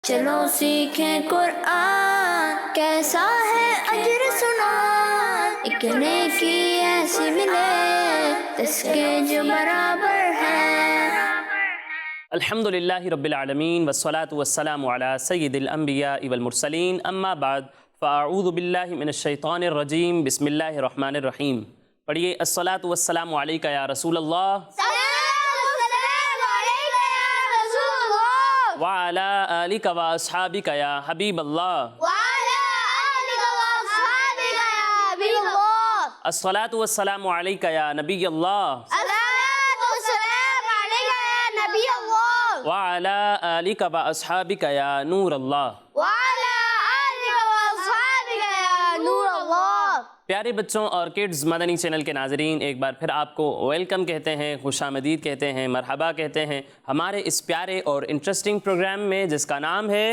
چلو سیکھیں قرآن، کیسا ہے اجر سنا، ایک نیکی ایسی ملے اس کے جو برابر ہے۔ الحمدللہ رب العالمین والصلاة والسلام علی سید الانبیاء والمرسلین، اما بعد فاعوذ باللہ من الشیطان الرجیم، بسم اللہ الرحمن الرحیم۔ پڑھیے الصلاة والسلام علیکہ یا رسول اللہ وعلی آلک و اصحابک یا حبیب اللہ۔ الصلاة والسلام علیکہ یا نبی اللہ وعلی آلک و اصحابک یا نور اللہ۔ پیارے بچوں اور کڈز مدنی چینل کے ناظرین، ایک بار پھر آپ کو ویلکم کہتے ہیں، خوش آمدید کہتے ہیں، مرحبا کہتے ہیں ہمارے اس پیارے اور انٹرسٹنگ پروگرام میں جس کا نام ہے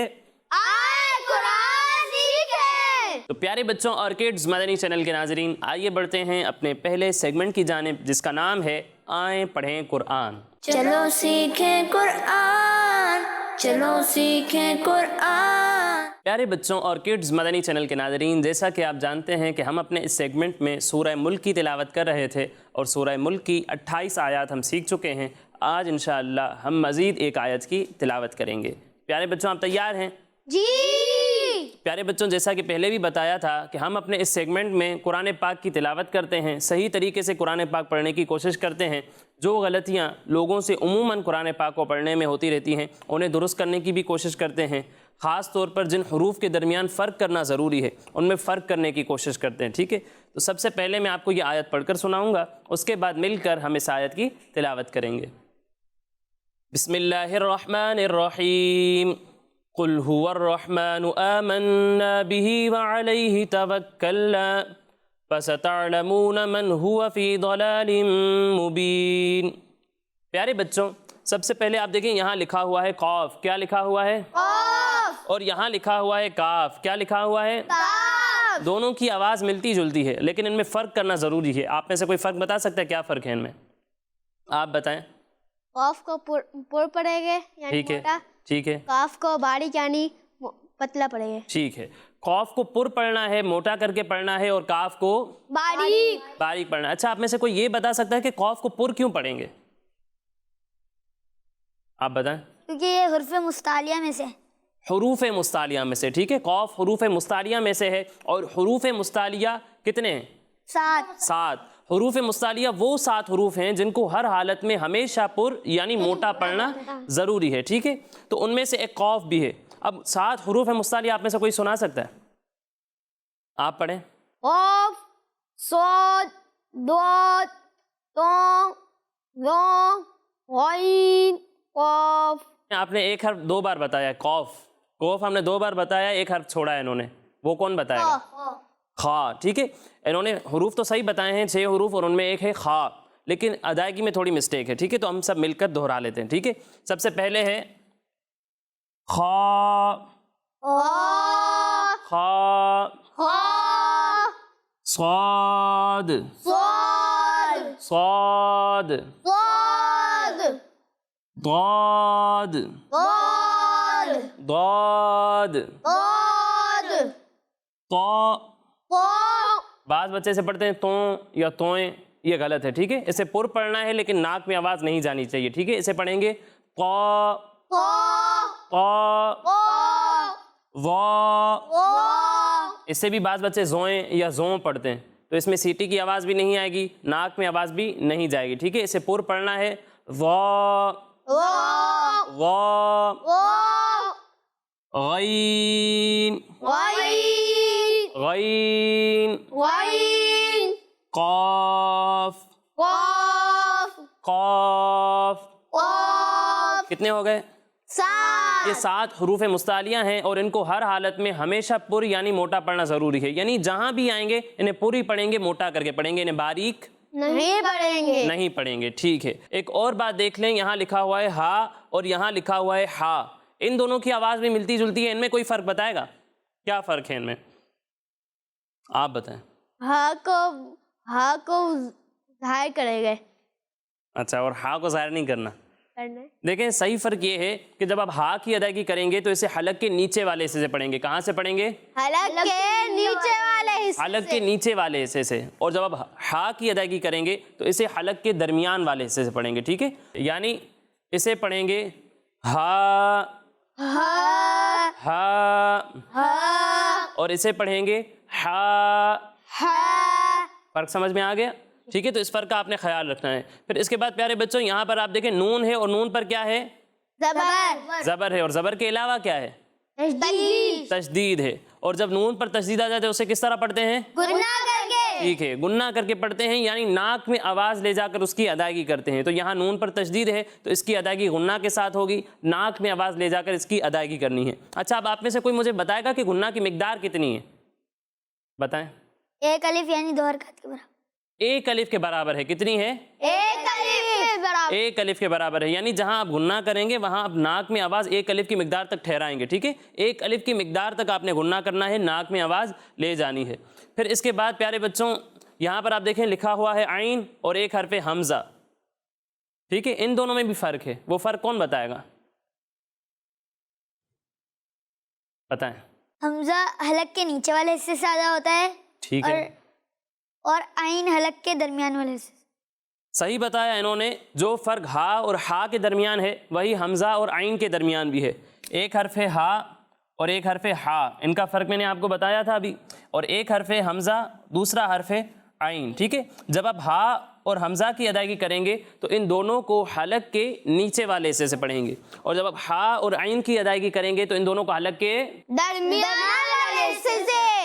آئے قرآن سیکھیں۔ تو پیارے بچوں اور کڈز مدنی چینل کے ناظرین، آئیے بڑھتے ہیں اپنے پہلے سیگمنٹ کی جانب جس کا نام ہے آئیں پڑھیں قرآن۔ چلو سیکھیں قرآن، چلو سیکھیں قرآن۔ پیارے بچوں اور کڈز مدنی چینل کے ناظرین، جیسا کہ آپ جانتے ہیں کہ ہم اپنے اس سیگمنٹ میں سورہ ملک کی تلاوت کر رہے تھے اور سورہ ملک کی 28 آیات ہم سیکھ چکے ہیں۔ آج انشاءاللہ ہم مزید ایک آیت کی تلاوت کریں گے۔ پیارے بچوں آپ تیار ہیں؟ جی۔ پیارے بچوں، جیسا کہ پہلے بھی بتایا تھا کہ ہم اپنے اس سیگمنٹ میں قرآن پاک کی تلاوت کرتے ہیں، صحیح طریقے سے قرآن پاک پڑھنے کی کوشش کرتے ہیں۔ جو غلطیاں لوگوں سے عموماً قرآن پاک کو پڑھنے میں ہوتی رہتی ہیں انہیں درست کرنے کی بھی کوشش کرتے ہیں۔ خاص طور پر جن حروف کے درمیان فرق کرنا ضروری ہے ان میں فرق کرنے کی کوشش کرتے ہیں، ٹھیک ہے؟ تو سب سے پہلے میں آپ کو یہ آیت پڑھ کر سناؤں گا، اس کے بعد مل کر ہم اس آیت کی تلاوت کریں گے۔ بسم اللہ الرحمن الرحیم۔ قل هو الرحمن آمنا به وعلیہ توکلنا فستعلمون من هو فی ضلال مبین۔ پیارے بچوں، سب سے پہلے آپ دیکھیں یہاں لکھا ہوا ہے قاف، کیا لکھا ہوا ہے؟ قاف۔ اور یہاں لکھا ہوا ہے کاف، کیا لکھا ہوا ہے؟ کاف۔ دونوں کی آواز ملتی جلتی ہے لیکن ان میں فرق کرنا ضروری ہے۔ آپ میں سے کوئی فرق بتا سکتا ہے کیا فرق ہے ان میں؟ آپ بتائیں۔ قاف کو پر پڑے گے یعنی ٹھیک ہے، موٹا، ٹھیک ہے۔ کاف کو باریک یعنی پتلا پڑے گے۔ ٹھیک ہے، قاف کو پر پڑھنا ہے، موٹا کر کے پڑھنا ہے، اور کاف کو باریک پڑھنا ہے۔ اچھا، آپ میں سے کوئی یہ بتا سکتا ہے کہ قاف کو پر کیوں پڑھیں گے؟ آپ بتائیں۔ کیونکہ یہ حروف مستعلیہ میں سے، حروف مستعلیہ میں سے، ٹھیک ہے؟ قاف حروف مستعلیہ میں سے ہے، اور حروف مستعلیہ کتنے ہیں؟ 7۔ حروف مستعلیہ وہ 7 حروف ہیں جن کو ہر حالت میں ہمیشہ پر یعنی موٹا پڑھنا ضروری ہے، ٹھیک ہے؟ تو ان میں سے ایک قاف بھی ہے۔ اب 7 حروف مستعلیہ آپ میں سے کوئی سنا سکتا ہے؟ آپ پڑھیں۔ قاف، صاد، ضاد، طا، ظا، غین، قاف۔ آپ نے ایک حرف 2 بار بتایا، قوف ہم نے 2 بار بتایا، ایک حرف چھوڑا ہے انہوں نے، وہ کون بتائے گا؟ خا، ٹھیک ہے؟ انہوں نے حروف تو صحیح بتائے ہیں 6 حروف، اور ان میں ایک ہے خا، لیکن ادائیگی میں تھوڑی مسٹیک ہے، ٹھیک ہے؟ تو ہم سب مل کر دہرا لیتے ہیں، ٹھیک ہے؟ سب سے پہلے ہے خا، خا، صاد، صاد، ضاد، ضاد، طا۔ بعض بچے سے پڑھتے ہیں توں یا توئیں، یہ غلط ہے، ٹھیک ہے؟ اسے پر پڑھنا ہے لیکن ناک میں آواز نہیں جانی چاہیے، ٹھیک ہے؟ اسے پڑھیں گے قا، قا، وا۔ اس سے بھی بعض بچے زوئیں یا زوں پڑھتے ہیں، تو اس میں سیٹی کی آواز بھی نہیں آئے گی، ناک میں آواز بھی نہیں جائے گی، ٹھیک ہے؟ اسے پر پڑھنا ہے وا، وا، غین، غین، قاف، قاف۔ کتنے ہو گئے؟ یہ 7 حروف مستعلیہ ہیں اور ان کو ہر حالت میں ہمیشہ پر یعنی موٹا پڑھنا ضروری ہے، یعنی جہاں بھی آئیں گے انہیں پر ہی پڑھیں گے، موٹا کر کے پڑھیں گے، انہیں باریک نہیں پڑھیں گے، ٹھیک ہے؟ ایک اور بات دیکھ لیں، یہاں لکھا ہوا ہے ہا اور یہاں لکھا ہوا ہے ہا، ان دونوں کی آواز بھی ملتی جلتی ہے، ان میں کوئی فرق بتائے گا؟ کیا فرق ہے ان میں؟ آپ بتائیں۔ ہا کو ظاہر کرے گئے۔ اچھا، اور ہا کو ظاہر نہیں کرنا، کرنا ہے. دیکھیں صحیح فرق یہ ہے کہ جب آپ ہا کی ادائیگی کریں گے تو اسے حلق کے نیچے والے حصے سے پڑھیں گے. کہاں سے پڑھیں گے؟ حلق کے نیچے والے حصے حلق کے نیچے والے حصے سے. اور جب آپ ہا کی ادائیگی کریں گے تو اسے حلق کے درمیان والے حصے سے پڑھیں گے. ٹھیک ہے, یعنی اسے پڑھیں گے ہا ہا ہا, اور اسے پڑھیں گے ہا. فرق سمجھ میں آ گیا؟ ٹھیک ہے, تو اس فرق کا آپ نے خیال رکھنا ہے. پھر اس کے بعد پیارے بچوں یہاں پر آپ دیکھیں نون ہے, اور نون پر کیا ہے؟ زبر. زبر ہے, اور زبر کے علاوہ کیا ہے؟ تشدید. تشدید ہے. اور جب نون پر تشدید آ جاتے ہیں اسے کس طرح پڑھتے ہیں؟ گننا کر کے. ٹھیک ہے, گننا کر کے پڑھتے ہیں, یعنی ناک میں آواز لے جا کر اس کی ادائیگی کرتے ہیں. تو یہاں نون پر تشدید ہے تو اس کی ادائیگی گننا کے ساتھ ہوگی, ناک میں آواز لے جا کر اس کی ادائیگی کرنی ہے. اچھا, اب آپ میں سے کوئی مجھے بتائے گا کہ گننا کی مقدار کتنی ہے؟ بتائیں. ایک الف یعنی 2 حرکات کے برابر. ایک الف کے برابر ہے. کتنی ہے؟ ایک الف کے برابر. ایک الف کے برابر ہے, یعنی جہاں آپ گننا کریں گے وہاں آپ ناک میں آواز ایک الف کی مقدار تک ٹھہرائیں گے. ٹھیک ہے, ایک الف کی مقدار تک آپ نے گننا کرنا ہے, ناک میں آواز لے جانی ہے. پھر اس کے بعد پیارے بچوں یہاں پر آپ دیکھیں لکھا ہوا ہے عین اور ایک حرف حمزہ. ٹھیک ہے, ان دونوں میں بھی فرق ہے. وہ فرق کون بتائے گا؟ بتائیں. حمزہ حلق کے نیچے والے حصے سے ادا ہوتا ہے. ٹھیک ہے, اور عین حلق کے درمیان والے حصے. صحیح بتایا انہوں نے. جو فرق ہا اور ہا کے درمیان ہے وہی حمزہ اور عین کے درمیان بھی ہے. ایک حرف ہا اور ایک حرف ہا, ان کا فرق میں نے آپ کو بتایا تھا ابھی. اور ایک حرف حمزہ, دوسرا حرف عین. ٹھیک ہے, جب آپ ہا اور حمزہ کی ادائیگی کریں گے تو ان دونوں کو حلق کے نیچے والے حصے سے پڑھیں گے, اور جب آپ ہا اور عین کی ادائیگی کریں گے تو ان دونوں کو حلق کے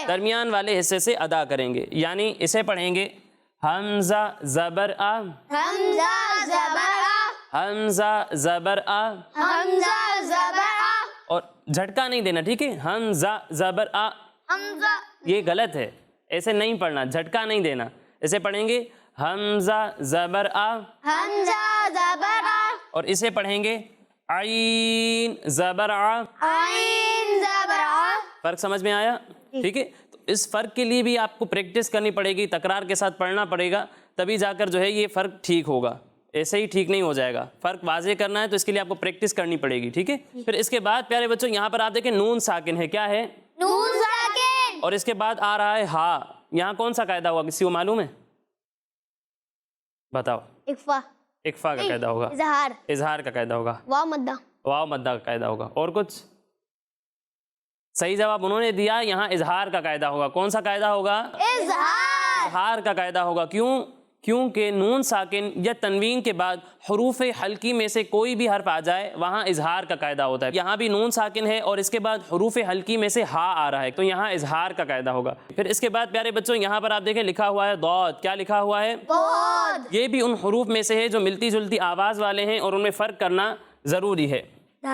درمیان والے حصے سے ادا کریں گے. یعنی اسے پڑھیں گے حمزہ زبر آ, حمزہ زبر آ, حمزہ زبر آ, حمزہ زبر آ, اور جھٹکا نہیں دینا. ٹھیک ہے, حمزہ زبر آ, حمزہ. یہ غلط ہے, ایسے نہیں پڑھنا, جھٹکا نہیں دینا. اسے پڑھیں گے حمزہ زبر آ, حمزہ زبر آ, اور اسے پڑھیں گے عین زبر آ. عین زبر آ. فرق سمجھ میں آیا؟ ٹھیک ہے, تو اس فرق کے لیے بھی آپ کو پریکٹس کرنی پڑے گی, تکرار کے ساتھ پڑھنا پڑے گا, تبھی جا کر جو ہے یہ فرق ٹھیک ہوگا. ایسے ہی ٹھیک نہیں ہو جائے گا. فرق واضح کرنا ہے تو اس کے لیے آپ کو پریکٹس کرنی پڑے گی. ٹھیک ہے, پھر اس کے بعد پیارے بچوں یہاں پر آپ دیکھیں نون ساکن ہے. کیا ہے؟ نون ساکن. اور اس کے بعد آ رہا ہے ہا. یہاں کون سا قاعدہ ہوگا, کسی کو معلوم ہے؟ بتاؤ. اکفا. اکفا کا قاعدہ ہوگا, اظہار. اظہار کا قاعدہ ہوگا, واو مدہ. واو مدہ کا قاعدہ ہوگا. اور کچھ؟ صحیح جواب انہوں نے دیا, یہاں اظہار کا قاعدہ ہوگا. کون سا قاعدہ ہوگا؟ اظہار. اظہار کا قاعدہ ہوگا. کیوں؟ کیونکہ نون ساکن یا تنوین کے بعد حروف حلقی میں سے کوئی بھی حرف آ جائے وہاں اظہار کا قاعدہ ہوتا ہے. یہاں بھی نون ساکن ہے اور اس کے بعد حروف حلقی میں سے ہا آ رہا ہے, تو یہاں اظہار کا قاعدہ ہوگا. پھر اس کے بعد پیارے بچوں یہاں پر آپ دیکھیں لکھا ہوا ہے ضاد. کیا لکھا ہوا ہے؟ ضاد. یہ بھی ان حروف میں سے ہے جو ملتی جلتی آواز والے ہیں اور ان میں فرق کرنا ضروری ہے.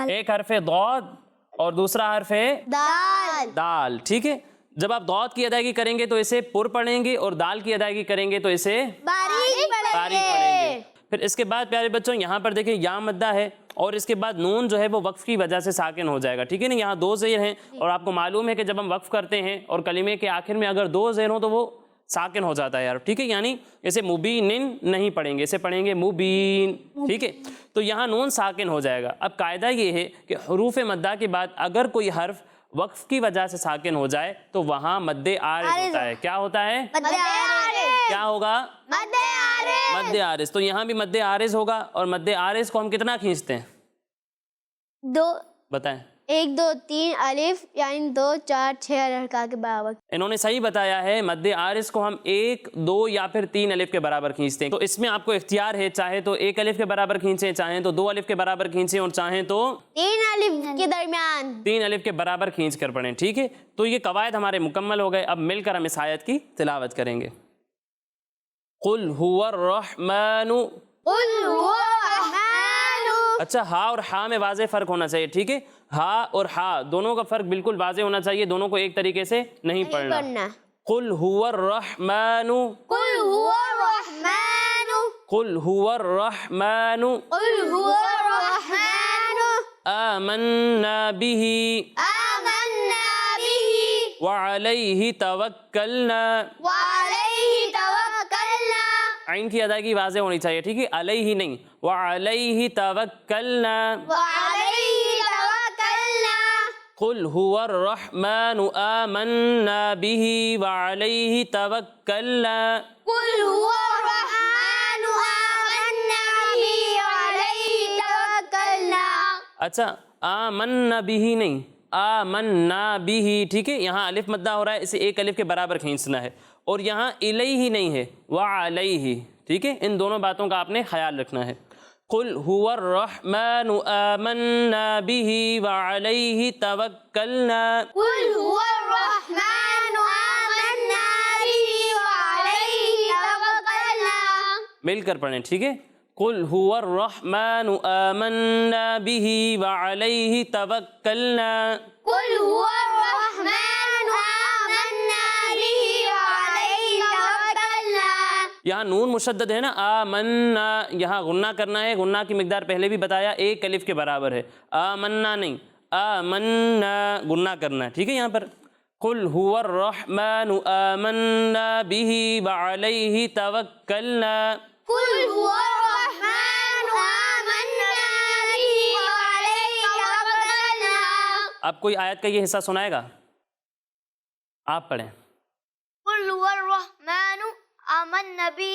ایک حرف ضاد اور دوسرا حرف ہے دال. دال. ٹھیک ہے, جب آپ ضاد کی ادائیگی کریں گے تو اسے پر پڑھیں گے, اور دال کی ادائیگی کریں گے تو اسے باریک باریک پڑھیں گے. پھر اس کے بعد پیارے بچوں یہاں پر دیکھیں یا مدہ ہے, اور اس کے بعد نون جو ہے وہ وقف کی وجہ سے ساکن ہو جائے گا. ٹھیک ہے نا, یہاں 2 زیر ہیں, اور آپ کو معلوم ہے کہ جب ہم وقف کرتے ہیں اور کلمے کے آخر میں اگر 2 زیر ہوں تو وہ ساکن ہو جاتا ہے یار. ٹھیک ہے, یعنی اسے مبینن نہیں پڑھیں گے, اسے پڑھیں گے مبین. ٹھیک ہے, تو یہاں نون ساکن ہو جائے گا. اب قاعدہ یہ ہے کہ حروف مدہ کے بعد اگر کوئی حرف وقف کی وجہ سے ساکن ہو جائے تو وہاں مد عارض ہوتا ہے. کیا ہوتا ہے؟ مد عارض. کیا ہوگا؟ مد عارض. مد عارض. تو یہاں بھی مد عارض ہوگا, اور مد عارض کو ہم کتنا کھینچتے ہیں؟ 2. بتائیں. 1 2 3 الف یعنی 2 4 6 حرکات کے برابر. انہوں نے صحیح بتایا ہے, مد عارض کو ہم 1 2 یا پھر 3 الف کے برابر کھینچتے ہیں. تو اس میں آپ کو اختیار ہے, چاہے تو 1 الف کے برابر کھینچیں, چاہیں تو 2 الف کے برابر کھینچیں, اور چاہیں تو 3 الف کے درمیان 3 الف کے برابر کھینچ کر پڑھیں. ٹھیک ہے, تو یہ قواعد ہمارے مکمل ہو گئے. اب مل کر ہم اس آیت کی تلاوت کریں گے. قل هو الرحمن. قل هو الرحمن. اچھا, ہا اور ہا میں واضح فرق ہونا چاہیے. ٹھیک ہے, ہا اور ہا دونوں کا فرق بالکل واضح ہونا چاہیے, دونوں کو ایک طریقے سے نہیں پڑھنا. قل هو الرحمن. قل هو الرحمن. قل هو الرحمن. قل هو الرحمن. آمنا به. آمنا به. وعليه توكلنا. وعليه توكلنا. عین کی ادائیگی واضح ہونی چاہیے، ٹھیک ہے، علیہ نہیں، وعلیہ توکلنا، وعليه توكلنا قل هو الرحمن آمنا به وعلیہ توکلنا۔ قل هو الرحمن آمنا به وعليه توكلنا اچھا آمنا به نہیں، آمنا به، ٹھیک ہے، یہاں الف مدہ ہو رہا ہے، اسے ایک الف کے برابر کھینچنا ہے، اور یہاں الیہ نہیں ہے، وعلیہ، ٹھیک ہے، ان دونوں باتوں کا آپ نے خیال رکھنا ہے۔ قل هو الرحمن آمنا به وعلیہ توکلنا۔ قل هو الرحمن آمنا به وعليه توكلنا مل کر پڑھیں، ٹھیک ہے، قل هو الرحمن آمنا به وعلیہ توکلنا۔ قل هو الرحمن آمنا به وعليه توكلنا یہاں نون مشدد ہے نا، آمنا، یہاں غنہ کرنا ہے، غنہ کی مقدار پہلے بھی بتایا، ایک الف کے برابر ہے، آمنا نہیں، آمنا غنہ کرنا ہے، ٹھیک ہے، یہاں پر قل هو الرحمن آمنا به وعلیہ توکلنا۔ قل هو الرحمن آمنا به وعليه توكلنا اب کوئی آیت کا یہ حصہ سنائے گا؟ آپ پڑھیں۔ قل هو الرحمن آمنا به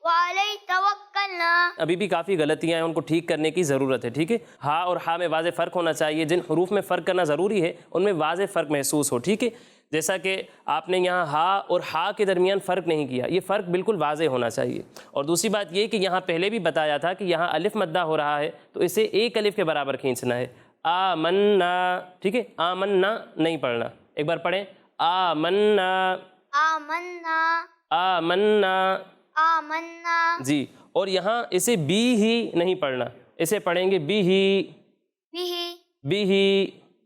وعليه توكلنا ابھی بھی کافی غلطیاں ہیں، ان کو ٹھیک کرنے کی ضرورت ہے، ٹھیک ہے، ہا اور ہا میں واضح فرق ہونا چاہیے، جن حروف میں فرق کرنا ضروری ہے ان میں واضح فرق محسوس ہو، ٹھیک ہے، جیسا کہ آپ نے یہاں ہا اور ہا کے درمیان فرق نہیں کیا، یہ فرق بالکل واضح ہونا چاہیے۔ اور دوسری بات یہ کہ یہاں پہلے بھی بتایا تھا کہ یہاں الف مدہ ہو رہا ہے تو اسے ایک الف کے برابر کھینچنا ہے، آمنا، ٹھیک ہے، آمنا نہیں پڑھنا، ایک بار پڑھیں، آمنا، آمنا آمنا، آمنا جی، اور یہاں اسے بی ہی نہیں پڑھنا، اسے پڑھیں گے بی ہی، به بی ہی،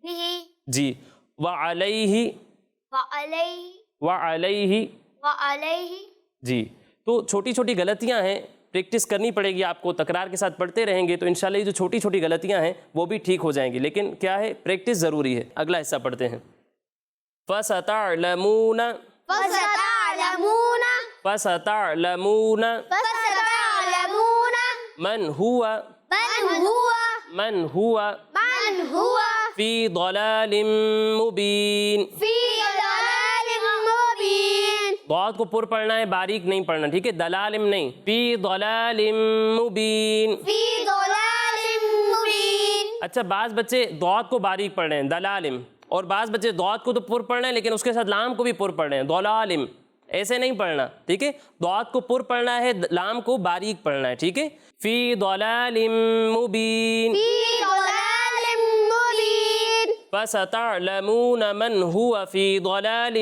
به جی، وعلیہ، وعليه وعلیہ، وعليه جی۔ تو چھوٹی چھوٹی غلطیاں ہیں، پریکٹس کرنی پڑے گی آپ کو، تکرار کے ساتھ پڑھتے رہیں گے تو انشاءاللہ یہ جو چھوٹی چھوٹی غلطیاں ہیں وہ بھی ٹھیک ہو جائیں گی، لیکن کیا ہے، پریکٹس ضروری ہے۔ اگلا حصہ پڑھتے ہیں، فَسَتَعْلَمُونَ، فستعلمون فَسَتَعْلَمُونَ فستعلمون من هو، من هو من هو من هو فی ضلال مبین۔ في ضلال مبين ضاد کو پر پڑھنا ہے، باریک نہیں پڑھنا، ٹھیک ہے، دلالم نہیں، فی ضلال مبین۔ في ضلال مبين اچھا، بعض بچے ضاد کو باریک پڑھ رہے ہیں، دلالم، اور بعض بچے ضاد کو تو پر پڑھ رہے ہیں لیکن اس کے ساتھ لام کو بھی پر پڑھ رہے ہیں، ضلالم، ایسے نہیں پڑھنا، ٹھیک ہے، ضاد کو پر پڑھنا ہے، لام کو باریک پڑھنا ہے، ٹھیک ہے، فی ضلال مبین۔ في ضلال مبين فَسَتَعْلَمُونَ مَنْ هُوَ فِي ضَلَالٍ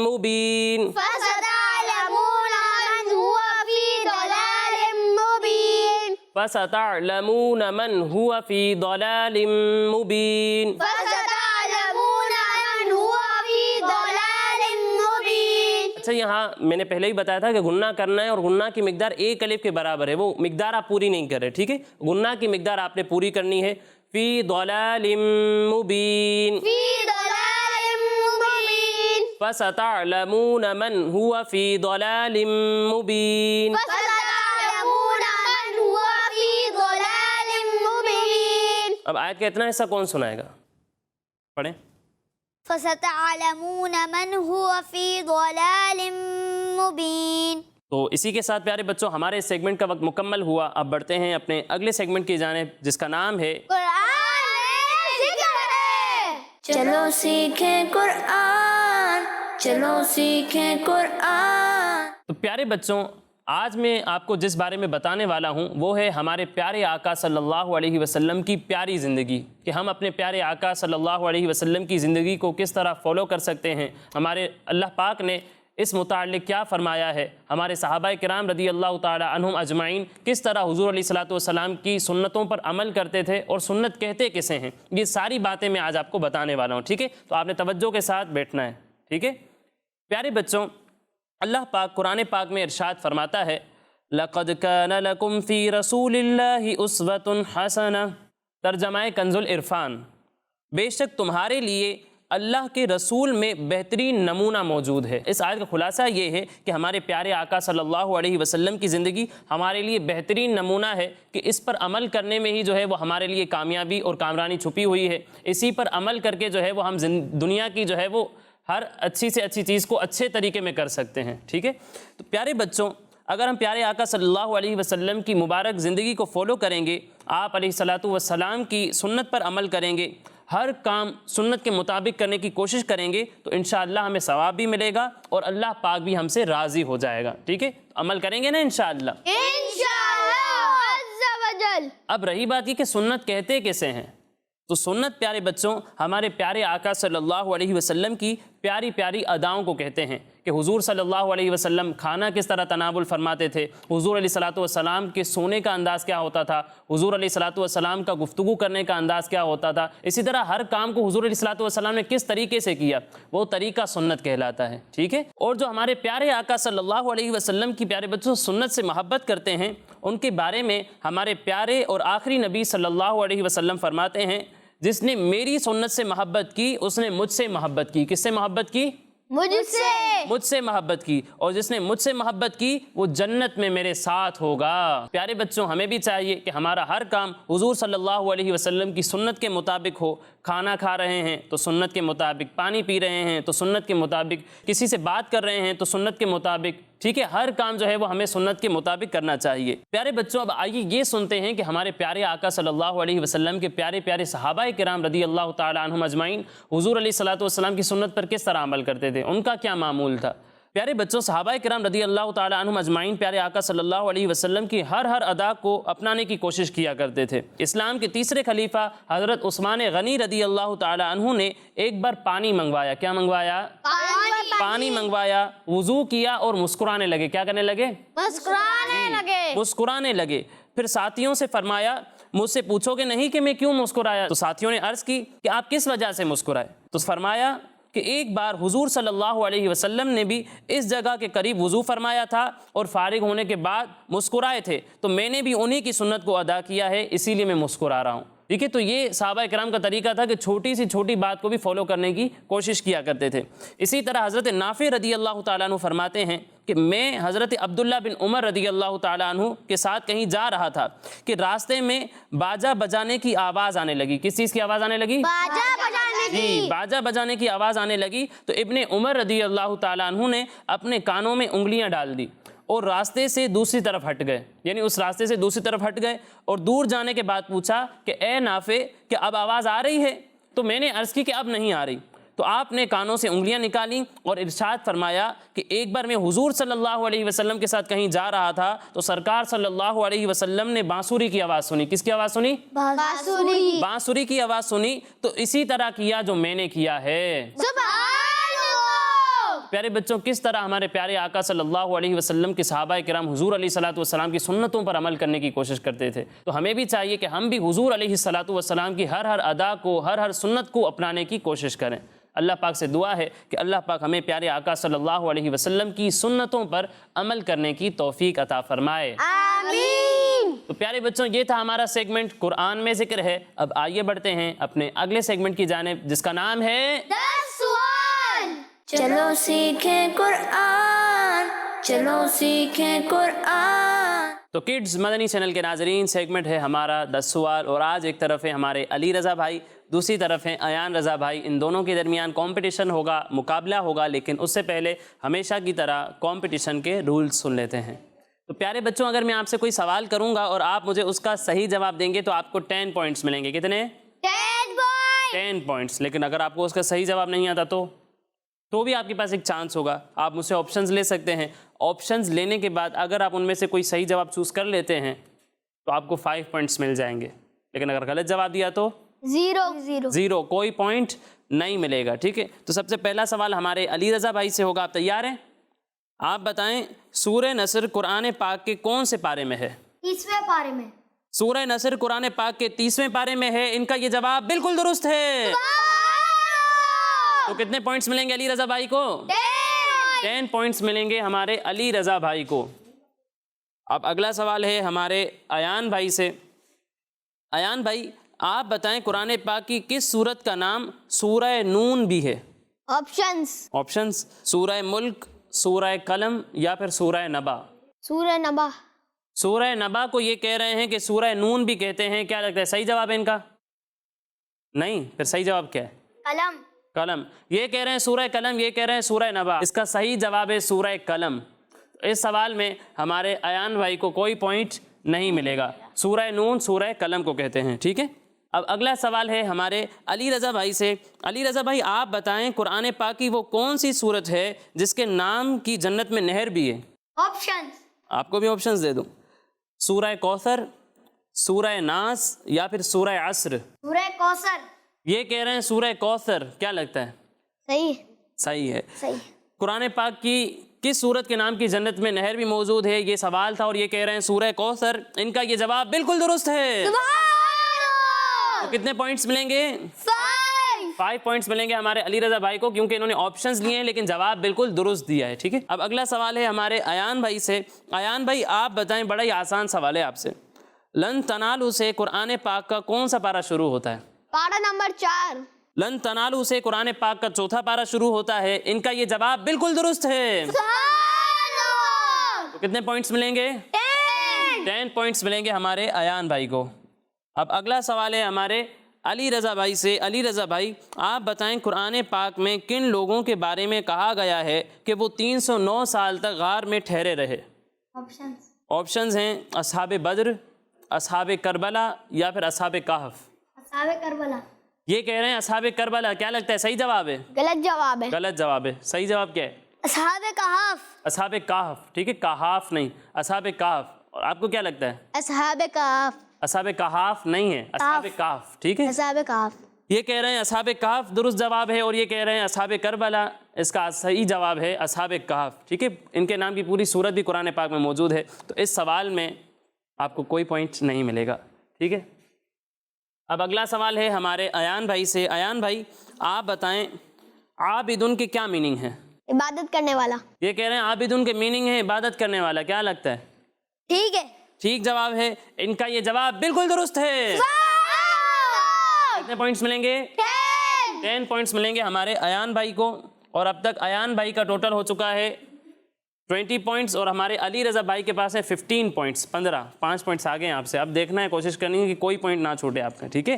مُبِينٍ۔ فستعلمون من هو في ضلال مبين فَسَتَعْلَمُونَ مَنْ هُوَ فِي ضَلَالٍ مُبِينٍ۔ فستعلمون من هو في ضلال مبين اچھا، یہاں میں نے پہلے ہی بتایا تھا کہ غنہ کرنا ہے، اور غنہ کی مقدار ایک الف کے برابر ہے، وہ مقدار آپ پوری نہیں کر رہے، ٹھیک ہے، غنہ کی مقدار آپ نے پوری کرنی ہے، فی ضلال مبین۔ في ضلال مبين فَسَتَعْلَمُونَ مَنْ هُوَ فِي ضَلَالٍ مُبِينٍ۔ فستعلمون من هو في ضلال مبين اب آیت کا اتنا حصہ کون سنائے گا؟ پڑھیں۔ فستعلمون من هو في ضلال مبين تو اسی کے ساتھ پیارے بچوں ہمارے اس سیگمنٹ کا وقت مکمل ہوا، اب بڑھتے ہیں اپنے اگلے سیگمنٹ کی جانب جس کا نام ہے قرآن میں ذکر ہے چلو سیکھیں قرآن، چلو سیکھیں قرآن۔ تو پیارے بچوں، آج میں آپ کو جس بارے میں بتانے والا ہوں وہ ہے ہمارے پیارے آقا صلی اللہ علیہ وسلم کی پیاری زندگی، کہ ہم اپنے پیارے آقا صلی اللہ علیہ وسلم کی زندگی کو کس طرح فالو کر سکتے ہیں، ہمارے اللہ پاک نے اس متعلق کیا فرمایا ہے، ہمارے صحابہ کرام رضی اللہ تعالی عنہم اجمعین کس طرح حضور علیہ الصلوۃ والسلام کی سنتوں پر عمل کرتے تھے اور سنت کہتے کسے ہیں، یہ ساری باتیں میں آج آپ کو بتانے والا ہوں، ٹھیک ہے، تو آپ نے توجہ کے ساتھ بیٹھنا ہے، ٹھیک ہے۔ پیارے بچوں، اللہ پاک قرآن پاک میں ارشاد فرماتا ہے لَقَدْ كَانَ لَكُمْ فِي رَسُولِ اللَّهِ أُسْوَةٌ حَسَنَةٌ، ترجمہ کنز العرفان، بے شک تمہارے لیے اللہ کے رسول میں بہترین نمونہ موجود ہے۔ اس آیت کا خلاصہ یہ ہے کہ ہمارے پیارے آقا صلی اللہ علیہ وسلم کی زندگی ہمارے لیے بہترین نمونہ ہے کہ اس پر عمل کرنے میں ہی جو ہے وہ ہمارے لیے کامیابی اور کامرانی چھپی ہوئی ہے۔ اسی پر عمل کر کے جو ہے وہ ہم دنیا کی جو ہے وہ ہر اچھی سے اچھی چیز کو اچھے طریقے میں کر سکتے ہیں، ٹھیک ہے۔ تو پیارے بچوں، اگر ہم پیارے آقا صلی اللہ علیہ وسلم کی مبارک زندگی کو فالو کریں گے، آپ علیہ الصلاۃ والسلام کی سنت پر عمل کریں گے، ہر کام سنت کے مطابق کرنے کی کوشش کریں گے، تو انشاءاللہ ہمیں ثواب بھی ملے گا اور اللہ پاک بھی ہم سے راضی ہو جائے گا، ٹھیک ہے۔ عمل کریں گے نا انشاءاللہ۔ انشاءاللہ عز و جل۔ اب رہی بات یہ کہ سنت کہتے کیسے ہیں، تو سنت پیارے بچوں ہمارے پیارے آقا صلی اللہ علیہ وسلم کی پیاری پیاری اداؤں کو کہتے ہیں کہ حضور صلی اللہ علیہ وسلم کھانا کس طرح تناول فرماتے تھے، حضور علیہ الصلاۃ والسلام کے سونے کا انداز کیا ہوتا تھا، حضور علیہ الصلاۃ والسلام کا گفتگو کرنے کا انداز کیا ہوتا تھا، اسی طرح ہر کام کو حضور علیہ الصلاۃ والسلام نے کس طریقے سے کیا، وہ طریقہ سنت کہلاتا ہے، ٹھیک ہے۔ اور جو ہمارے پیارے آقا صلی اللہ علیہ وسلم کی پیارے بچوں سنت سے محبت کرتے ہیں، ان کے بارے میں ہمارے پیارے اور آخری نبی صلی اللہ علیہ وسلم فرماتے ہیں، جس نے میری سنت سے محبت کی اس نے مجھ سے محبت کی۔ کس سے محبت کی؟ مجھ سے محبت کی۔ اور جس نے مجھ سے محبت کی وہ جنت میں میرے ساتھ ہوگا۔ پیارے بچوں، ہمیں بھی چاہیے کہ ہمارا ہر کام حضور صلی اللہ علیہ وسلم کی سنت کے مطابق ہو۔ کھانا کھا رہے ہیں تو سنت کے مطابق، پانی پی رہے ہیں تو سنت کے مطابق، کسی سے بات کر رہے ہیں تو سنت کے مطابق، ٹھیک ہے۔ ہر کام جو ہے وہ ہمیں سنت کے مطابق کرنا چاہیے۔ پیارے بچوں، اب آئیے یہ سنتے ہیں کہ ہمارے پیارے آقا صلی اللہ علیہ وسلم کے پیارے پیارے صحابہ کرام رضی اللہ تعالی عنہم اجمعین حضور علیہ الصلاۃ والسلام کی سنت پر کس طرح عمل کرتے تھے، ان کا کیا معمول تھا۔ پیارے بچوں، صحابہ کرام رضی اللہ تعالی عنہم اجمعین پیارے آقا صلی اللہ علیہ وسلم کی ہر ادا کو اپنانے کی کوشش کیا کرتے تھے۔ اسلام کے تیسرے خلیفہ حضرت عثمان غنی رضی اللہ تعالی عنہ نے ایک بار پانی منگوایا۔ کیا منگوایا؟ پانی منگوایا، وضو کیا اور مسکرانے لگے۔ کیا کرنے لگے؟ مسکرانے لگے۔ پھر ساتھیوں سے فرمایا، مجھ سے پوچھو گے نہیں کہ میں کیوں مسکرایا؟ تو ساتھیوں نے عرض کی کہ آپ کس وجہ سے مسکرائے؟ تو فرمایا کہ ایک بار حضور صلی اللہ علیہ وسلم نے بھی اس جگہ کے قریب وضو فرمایا تھا اور فارغ ہونے کے بعد مسکرائے تھے، تو میں نے بھی انہی کی سنت کو ادا کیا ہے، اسی لیے میں مسکرا رہا ہوں۔ ٹھیک ہے، تو یہ صحابہ کرام کا طریقہ تھا کہ چھوٹی سی چھوٹی بات کو بھی فالو کرنے کی کوشش کیا کرتے تھے۔ اسی طرح حضرت نافع رضی اللہ تعالیٰ عنہ فرماتے ہیں کہ میں حضرت عبداللہ بن عمر رضی اللہ تعالیٰ عنہ کے ساتھ کہیں جا رہا تھا کہ راستے میں باجا بجانے کی آواز آنے لگی۔ کس چیز کی آواز آنے لگی؟ باجا بجانے کی آواز آنے لگی۔ تو ابن عمر رضی اللہ تعالیٰ عنہ نے اپنے کانوں میں انگلیاں ڈال دی اور راستے سے دوسری طرف ہٹ گئے، یعنی اس راستے سے دوسری طرف ہٹ گئے اور دور جانے کے بعد پوچھا کہ اے نافع، کہ اب آواز آ رہی ہے؟ تو میں نے عرض کی کہ اب نہیں آ رہی۔ تو آپ نے کانوں سے انگلیاں نکالیں اور ارشاد فرمایا کہ ایک بار میں حضور صلی اللہ علیہ وسلم کے ساتھ کہیں جا رہا تھا تو سرکار صلی اللہ علیہ وسلم نے بانسری کی آواز سنی۔ کس کی آواز سنی؟ بانسری کی آواز سنی، تو اسی طرح کیا جو میں نے کیا ہے۔ پیارے بچوں، کس طرح ہمارے پیارے آقا صلی اللہ علیہ وسلم کے صحابہ کرام حضور علیہ الصلاۃ والسلام کی سنتوں پر عمل کرنے کی کوشش کرتے تھے، تو ہمیں بھی چاہیے کہ ہم بھی حضور علیہ الصلاۃ والسلام کی ہر ادا کو، ہر سنت کو اپنانے کی کوشش کریں۔ اللہ پاک سے دعا ہے کہ اللہ پاک ہمیں پیارے آقا صلی اللہ علیہ وسلم کی سنتوں پر عمل کرنے کی توفیق عطا فرمائے، آمین۔ تو پیارے بچوں، یہ تھا ہمارا سیگمنٹ قرآن میں ذکر ہے۔ اب آئیے بڑھتے ہیں اپنے اگلے سیگمنٹ کی جانب، جس کا نام ہے 10 سوال۔ چلو سیکھیں قرآن، چلو سیکھیں قرآن۔ تو کڈز مدنی چینل کے ناظرین، سیگمنٹ ہے ہمارا 10 سوال، اور آج ایک طرف ہے ہمارے علی رضا بھائی، دوسری طرف ہیں ایان رضا بھائی۔ ان دونوں کے درمیان کمپٹیشن ہوگا، مقابلہ ہوگا، لیکن اس سے پہلے ہمیشہ کی طرح کمپٹیشن کے رولز سن لیتے ہیں۔ تو پیارے بچوں، اگر میں آپ سے کوئی سوال کروں گا اور آپ مجھے اس کا صحیح جواب دیں گے تو آپ کو 10 پوائنٹس ملیں گے۔ کتنے؟ 10 پوائنٹس۔ لیکن اگر آپ کو اس کا صحیح جواب نہیں آتا تو بھی آپ کے پاس ایک چانس ہوگا، آپ مجھ سے آپشنز لے سکتے ہیں۔ آپشنز لینے کے بعد اگر آپ ان میں سے کوئی صحیح جواب چوز کر لیتے ہیں تو آپ کو 5 پوائنٹس مل جائیں گے، لیکن اگر غلط جواب دیا تو 0، کوئی پوائنٹ نہیں ملے گا، ٹھیک ہے۔ تو سب سے پہلا سوال ہمارے علی رضا بھائی سے ہوگا، آپ تیار ہیں؟ آپ بتائیں سورہ نصر قرآن پاک کے کون سے پارے میں ہے؟ 30ویں پارے میں۔ سورہ نصر قرآن پاک کے 30ویں پارے میں ہے۔ ان کا یہ جواب بالکل درست ہے۔ تو کتنے پوائنٹس ملیں گے علی رضا بھائی کو؟ 10 پوائنٹس ملیں گے ہمارے علی رضا بھائی کو۔ اب اگلا سوال ہے ہمارے ایان بھائی سے۔ ایان بھائی، آپ بتائیں قرآن پاک کی کس سورت کا نام سورہ نون بھی ہے؟ آپشنز. آپشنز: سورہ ملک، سورہ قلم یا پھر سورہ نبا. سورہ نبا. سورہ نبا کو یہ کہہ رہے ہیں کہ سورہ نون بھی کہتے ہیں. کیا لگتا ہے صحیح جواب ہے ان کا؟ نہیں. پھر صحیح جواب کیا ہے؟ قلم. قلم. یہ کہہ رہے ہیں سورہ قلم، یہ کہہ رہے ہیں سورہ نبا. اس کا صحیح جواب ہے سورہ قلم. اس سوال میں ہمارے ایان بھائی کو کوئی پوائنٹ نہیں ملے گا. سورہ نون سورہ قلم کو کہتے ہیں. ٹھیک ہے. اب اگلا سوال ہے ہمارے علی رضا بھائی سے. علی رضا بھائی آپ بتائیں قرآن پاک کی وہ کون سی سورت ہے جس کے نام کی جنت میں نہر بھی ہے؟ آپشنز. آپ کو بھی آپشنز دے دوں. سورہ کوثر، سورہ ناس یا پھر سورہ عصر. سورہ کوثر. یہ کہہ رہے ہیں سورہ کوثر. کیا لگتا ہے؟ صحیح. صحیح ہے. صحیح. قرآن پاک کی کس سورت کے نام کی جنت میں نہر بھی موجود ہے؟ یہ سوال تھا اور یہ کہہ رہے ہیں سورہ کوثر. ان کا یہ جواب بالکل درست ہے. تو کتنے پوائنٹس ملیں گے؟ 5 پوائنٹس ملیں گے ہمارے علی رضا بھائی کو، کیونکہ انہوں نے آپشنز لیے ہیں لیکن جواب بالکل درست دیا ہے. ٹھیک ہے. اب اگلا سوال ہے ہمارے ایان بھائی سے. ایان بھائی آپ بتائیں، بڑا ہی آسان سوال ہے آپ سے. لن تنالوا سے قرآن پاک کا کون سا پارہ شروع ہوتا ہے؟ پارہ نمبر 4. لن تنالوا سے قرآن پاک کا چوتھا پارہ شروع ہوتا ہے. ان کا یہ جواب بالکل درست ہے. تو کتنے پوائنٹس ملیں گے؟ 10 پوائنٹس ملیں گے ہمارے ایان بھائی کو. اب اگلا سوال ہے ہمارے علی رضا بھائی سے. علی رضا بھائی آپ بتائیں قرآن پاک میں کن لوگوں کے بارے میں کہا گیا ہے کہ وہ 309 سال تک غار میں ٹھہرے رہے؟ آپشنز. آپشنز ہیں اصحاب بدر، اصحاب کربلا یا پھر اصحاب کہف. اصحاب کربلا. یہ کہہ رہے ہیں اصحاب کربلا. کیا لگتا ہے صحیح جواب ہے؟ غلط جواب ہے. غلط جواب ہے. صحیح جواب کیا ہے؟ اصحاب کہف. اصحاب کہف. ٹھیک ہے. کہاف نہیں، اصحاب کہف. اور آپ کو کیا لگتا ہے؟ اصحاب کہف. اصحاب کہاف نہیں ہے، اصحاب کہف. ٹھیک ہے. اصحاب کہف. یہ کہہ رہے ہیں اصحاب کہف درست جواب ہے، اور یہ کہہ رہے ہیں اصحاب کربلا. اس کا صحیح جواب ہے اصحاب کہف. ٹھیک ہے. ان کے نام کی پوری سورت بھی قرآن پاک میں موجود ہے. تو اس سوال میں آپ کو کوئی پوائنٹ نہیں ملے گا. ٹھیک ہے. اب اگلا سوال ہے ہمارے ایان بھائی سے. ایان بھائی آپ بتائیں عابدن کی کیا میننگ ہے؟ عبادت کرنے والا. یہ کہہ رہے ہیں عابدن کے میننگ ہے عبادت کرنے والا. کیا لگتا ہے؟ ٹھیک ہے. ٹھیک جواب ہے. ان کا یہ جواب بالکل درست ہے. کتنے پوائنٹس ملیں گے؟ 10 پوائنٹس ملیں گے ہمارے ایان بھائی کو. اور اب تک ایان بھائی کا ٹوٹل ہو چکا ہے 20 پوائنٹس، اور ہمارے علی رضا بھائی کے پاس ہے 15 پوائنٹس. 5 پوائنٹس آگے ہیں آپ سے. اب دیکھنا ہے، کوشش کرنی ہے کہ کوئی پوائنٹ نہ چھوٹے آپ کا. ٹھیک ہے.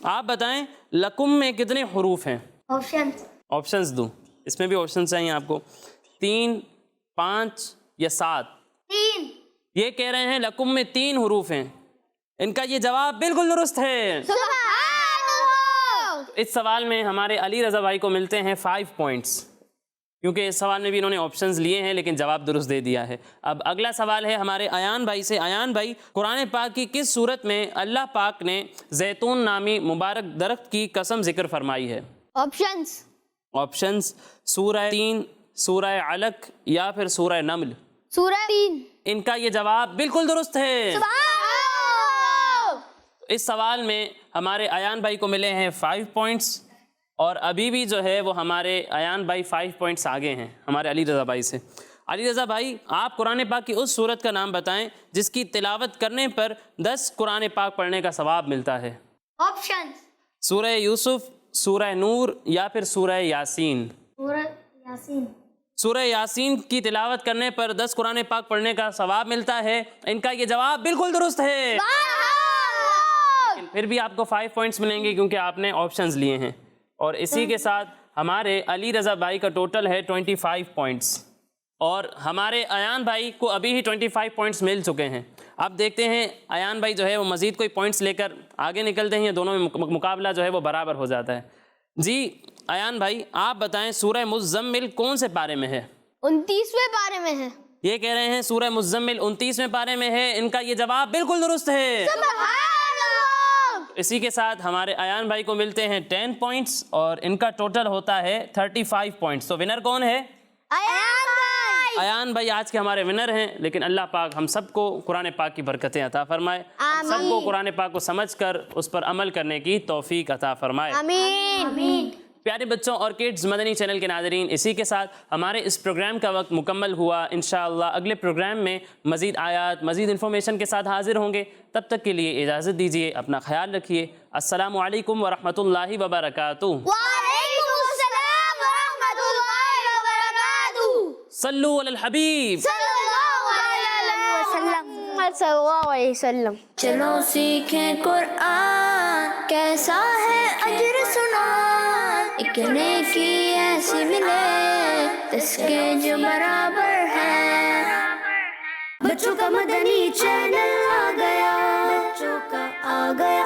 آپ بتائیں لکم میں کتنے حروف ہیں؟ آپشنز. آپشنز دوں. اس میں بھی آپشنز چاہیے آپ کو. 3، 5 یا 7؟ 3. یہ کہہ رہے ہیں لکم میں 3 حروف ہیں. ان کا یہ جواب بالکل درست ہے. سبحان اللہ. اس سوال میں ہمارے علی رضا بھائی کو ملتے ہیں 5 پوائنٹس، کیونکہ اس سوال میں بھی انہوں نے آپشنز لیے ہیں لیکن جواب درست دے دیا ہے. اب اگلا سوال ہے ہمارے ایان بھائی سے. ایان بھائی قرآن پاک کی کس صورت میں اللہ پاک نے زیتون نامی مبارک درخت کی قسم ذکر فرمائی ہے؟ آپشنز. آپشنز سورہ 3، سورہ علق یا پھر سورہ نمل. سورہ 3. ان کا یہ جواب بالکل درست ہے. سبحان اللہ. اس سوال میں ہمارے ایان بھائی کو ملے ہیں 5 پوائنٹس، اور ابھی بھی جو ہے وہ ہمارے ایان بھائی 5 پوائنٹس آگے ہیں ہمارے علی رضا بھائی سے. علی رضا بھائی آپ قرآن پاک کی اس سورت کا نام بتائیں جس کی تلاوت کرنے پر 10 قرآن پاک پڑھنے کا ثواب ملتا ہے. آپشنز. سورہ یوسف، سورہ نور یا پھر سورہ یاسین. سورہ یاسین. سورہ یاسین کی تلاوت کرنے پر 10 قرآن پاک پڑھنے کا ثواب ملتا ہے. ان کا یہ جواب بالکل درست ہے. پھر بھی آپ کو 5 پوائنٹس ملیں گے کیونکہ آپ نے آپشنز لیے ہیں. اور اسی کے ساتھ ہمارے علی رضا بھائی کا ٹوٹل ہے 25 پوائنٹس، اور ہمارے ایان بھائی کو ابھی ہی 25 پوائنٹس مل چکے ہیں. اب دیکھتے ہیں ایان بھائی جو ہے وہ مزید کوئی پوائنٹس لے کر آگے نکلتے ہیں یا دونوں میں مقابلہ جو ہے وہ برابر ہو جاتا ہے. جی ایان بھائی آپ بتائیں سورہ مزمل کون سے پارے میں ہے؟ 29ویں پارے میں ہے. یہ کہہ رہے ہیں سورہ مزمل 29ویں پارے میں ہے. ان کا یہ جواب بالکل درست ہے. اسی کے ساتھ ہمارے ایان بھائی کو ملتے ہیں 10 پوائنٹس، اور ان کا ٹوٹل ہوتا ہے 35 پوائنٹس. تو ونر کون ہے؟ ایان بھائی آج کے ہمارے ونر ہیں. لیکن اللہ پاک ہم سب کو قرآن پاک کی برکتیں عطا فرمائے. سب کو قرآن پاک کو سمجھ کر اس پر عمل کرنے کی توفیق عطا فرمائے. آمین. پیارے بچوں اور کڈز مدنی چینل کے ناظرین، اسی کے ساتھ ہمارے اس پروگرام کا وقت مکمل ہوا۔ انشاءاللہ اگلے پروگرام میں مزید آیات، مزید انفارمیشن کے ساتھ حاضر ہوں گے۔ تب تک کے لیے اجازت دیجیے، اپنا خیال رکھیے۔ السلام علیکم ورحمۃ اللہ وبرکاتہ۔ وعلیکم السلام ورحمۃ اللہ وبرکاتہ۔ صلو علی الحبیب۔ صلی اللہ علیہ وسلم۔ صلی اللہ علیہ وسلم۔ چلو سیکھیں قرآن، کیسا ہے اجر سنا، ایک نیکی ایسی ملے اس کے جو برابر ہے۔ بچوں کا مدنی چینل آ گیا، بچوں کا آ گیا